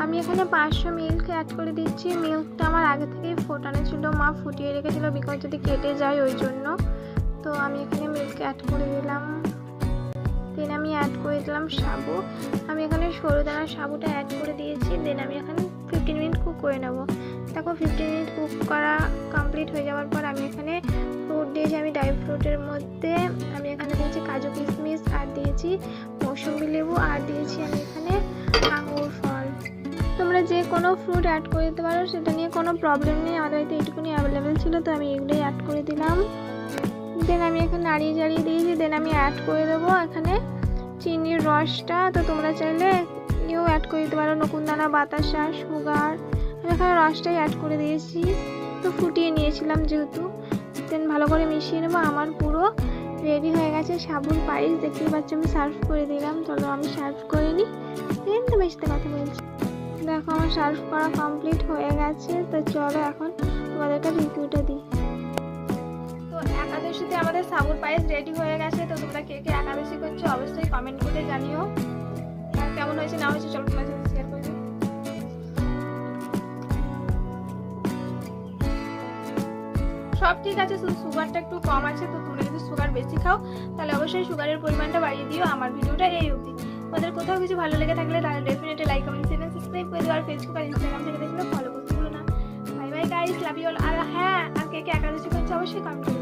আমি এখানে 500 milk add করে দিচ্ছি। মিল্কটা আমার আগে থেকেই ফোটানো ছিল, মা ফুটিয়ে রেখেছিল বিকজ যদি কেটে যায় ওই জন্য। তো আমি এখানে মিল্ক অ্যাড করে দিলাম। দেন আমি অ্যাড করে দিলাম সাবু। আমি এখানে সরু দানার সাবুটা অ্যাড করে দিয়েছি। দেন আমি এখানে 15 মিনিট কুক করে নেব। দেখো 15 মিনিট কুক করা কমপ্লিট হয়ে যাওয়ার পর আমি এখানে ফ্রুট দিয়েছি। আমি ড্রাই ফ্রুটের মধ্যে আমি এখানে দিয়েছি কাজু কিশমিশ, আর দিয়েছি মৌসুম্বি লেবু, আর দিয়েছি আমি এখানে আঙুর ফল। তোমরা যে কোনো ফ্রুট অ্যাড করে দিতে পারো, সেটা নিয়ে কোনো প্রবলেম নেই। আমাদের বাড়িতে এইটুকুনি অ্যাভেলেবেল ছিল, তো আমি এগুলোই অ্যাড করে দিলাম। দেন আমি এখানে নাড়িয়ে জাড়িয়ে দিয়েছি। দেন আমি অ্যাড করে দেবো এখানে চিনির রসটা। তো তোমরা চাইলে ইয়েও অ্যাড করে দিতে পারো, নকুনদানা, বাতাসা, সুগার। আমি এখানে রসটাই অ্যাড করে দিয়েছি, তো ফুটিয়ে নিয়েছিলাম যেহেতু। দেন ভালো করে মিশিয়ে নেবো। আমার পুরো রেডি হয়ে গেছে সাবুর পায়েস। দেখতেই পাচ্ছ আমি সার্ভ করে দিলাম। চলো আমি সার্ভ করে নিই, দেন তোমার সাথে কথা বলছি। দেখো আমার সার্ভ করা কমপ্লিট হয়ে গেছে। তো চলো এখন তোমাদেরকে রিভিউটা দিই। তো একাদশীতে আমাদের সাবুর পায়েস রেডি হয়ে গেছে। তো তোমরা কে কে একাদশী করছো অবশ্যই কমেন্ট করে জানিও, আর কেমন হয়েছে না হয়েছে চলো তোমার সাথে শেয়ার করে দিই। সব ঠিক আছে, শুধু সুগারটা একটু কম আছে। তো তোমরা যদি সুগার বেশি খাও তাহলে অবশ্যই সুগারের পরিমাণটা বাড়িয়ে দিও। আমার ভিডিওটা এই অবধি। তোমাদের কোথাও কিছু ভালো লেগে থাকলে তাহলে definitely like, comment, share, subscribe করে দিও। আর ফেসবুক আর ইনস্টাগ্রাম থেকে দেখলে ফলো করতে ভুলো না। Bye bye guys, love you all. আর হ্যাঁ, আর কে কে একাদশী করছে অবশ্যই কমেন্ট করে